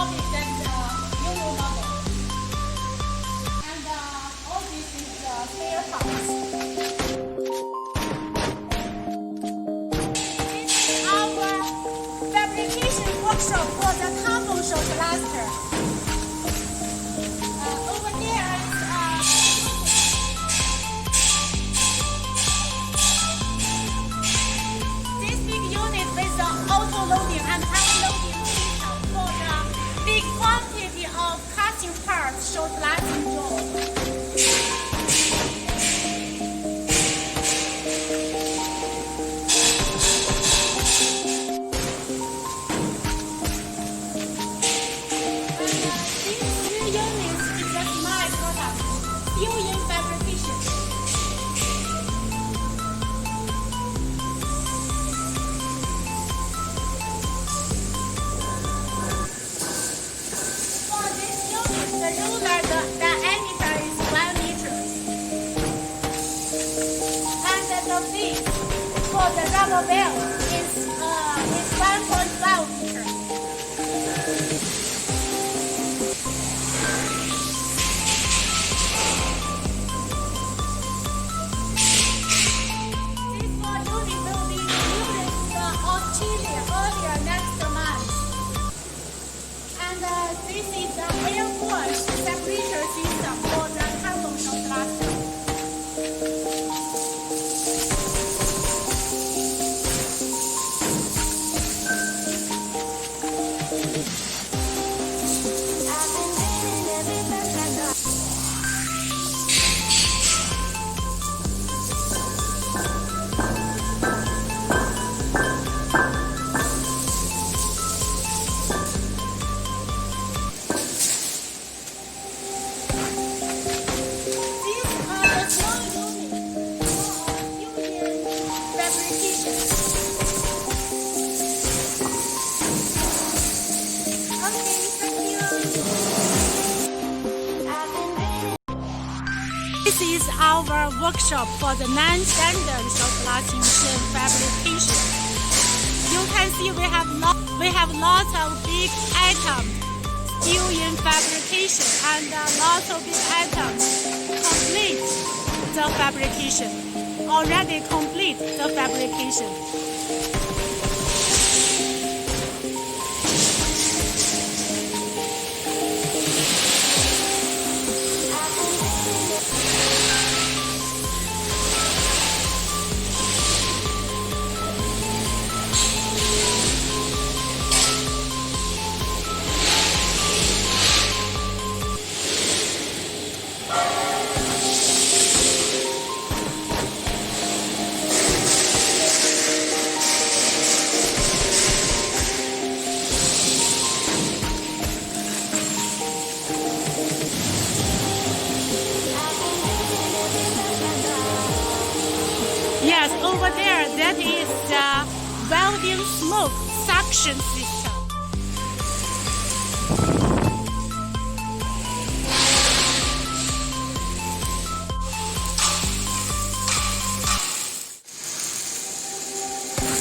copy than the Euro model. And all this is spare parts. This is our fabrication workshop for the carbon short blaster. Over there is this big unit with the auto loading and unloading system for the big quantity of casting parts short blasting job. For the rubber bell is 1.5 meters. This small unit will be delivered to Australia earlier next month. And this is the air wash separator system for the carbon short blaster. This is our workshop for the non-standard short blasting machine fabrication. You can see we have lots of big items still in fabrication, and lots of big items complete the fabrication. Already complete the fabrication. Yes, over there, that is the welding smoke suction system.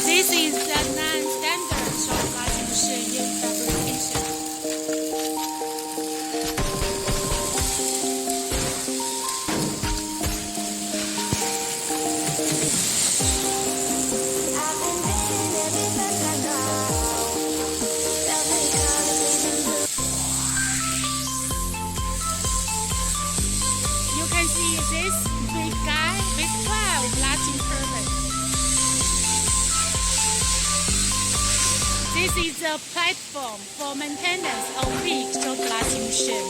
This is the non-standard short blasting machine in fabrication. You can see this big guy with 12 blasting turbines. This is a platform for maintenance of big short blasting machine.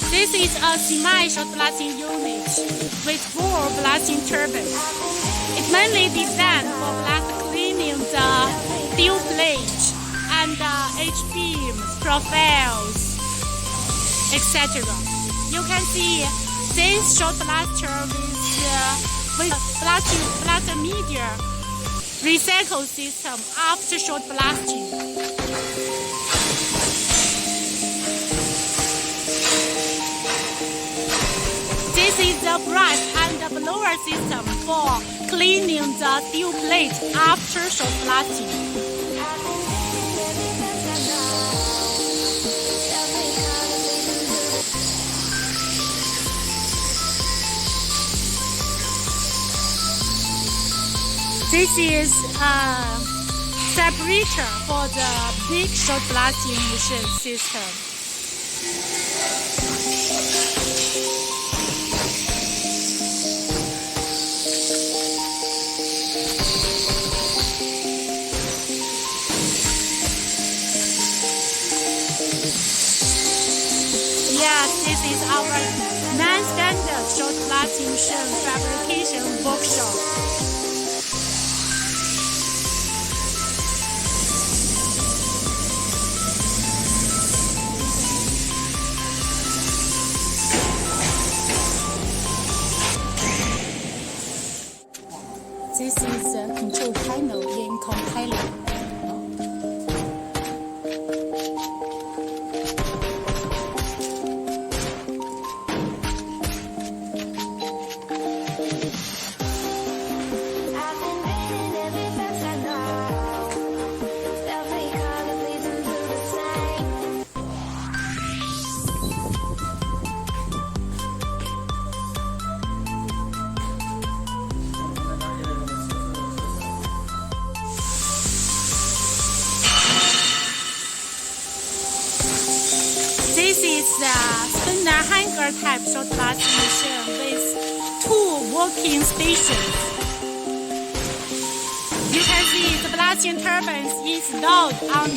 This is a semi-short blasting unit with 4 blasting turbines. It's mainly designed for blast cleaning the steel plate and H-beams, profiles, etc. You can see this short blaster with blaster media recycle system after short blasting. This This is the brush and the blower system for cleaning the steel plate after short blasting. This is a separator for the big short blasting machine system. Yes, this is our non-standard short blasting machine fabrication workshop. This is the control panel in compiler. This is the spinner hanger type short blasting machine with 2 working stations. You can see the blasting turbines installed on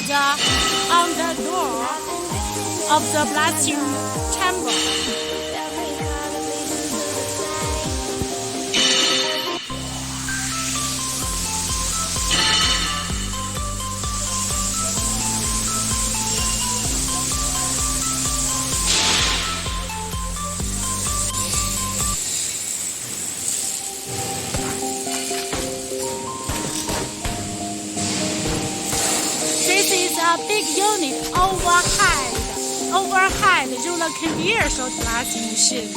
the door of the blasting chamber. This is a big unit overhead roller conveyor short blasting machine.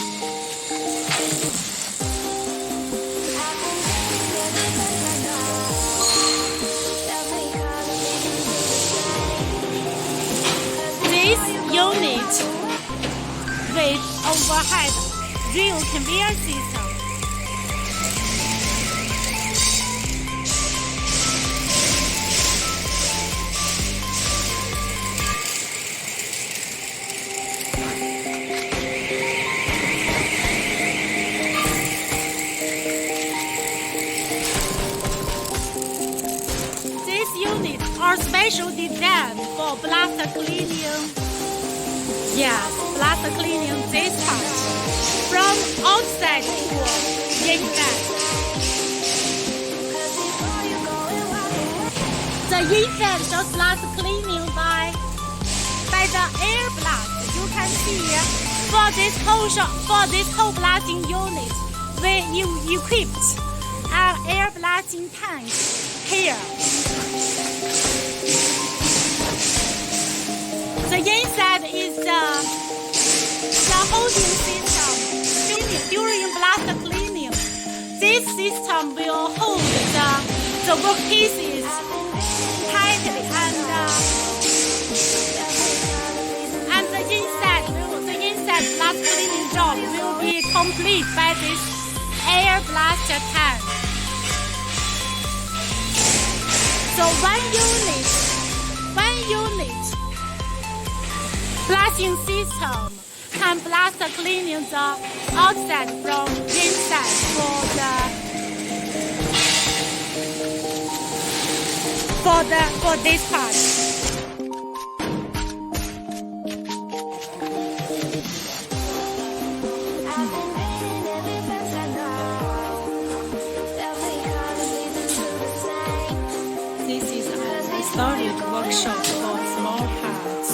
This unit with overhead rail conveyor system. Our special design for blast cleaning. Yes, blast cleaning this part from outside to inside. The inside short blast cleaning by the air blast. You can see for this whole blasting unit, we equipped an air blasting tank here. The inside is the holding system. During blast cleaning, this system will hold the workpieces tightly, and the inside blast cleaning job will be complete by this air blast tank. So one unit blasting system can blast cleaning the outside from inside for this part. This is a restored workshop for small parts.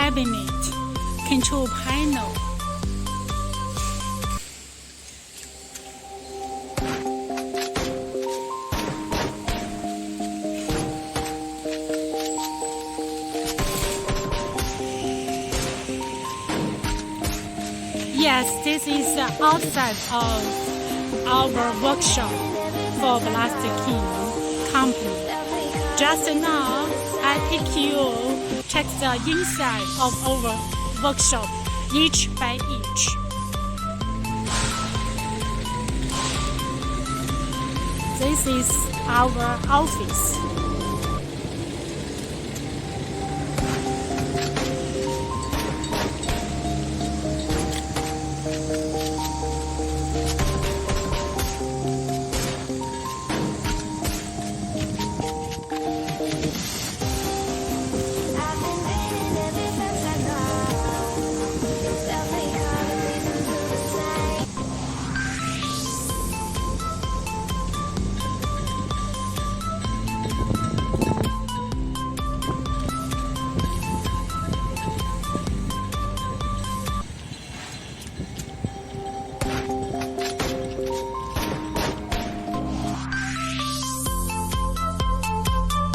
cabinet, control panel. Yes, this is the outside of our workshop for BlastKing company. Just now, I take you check the inside of our workshop, each by each. This is our office.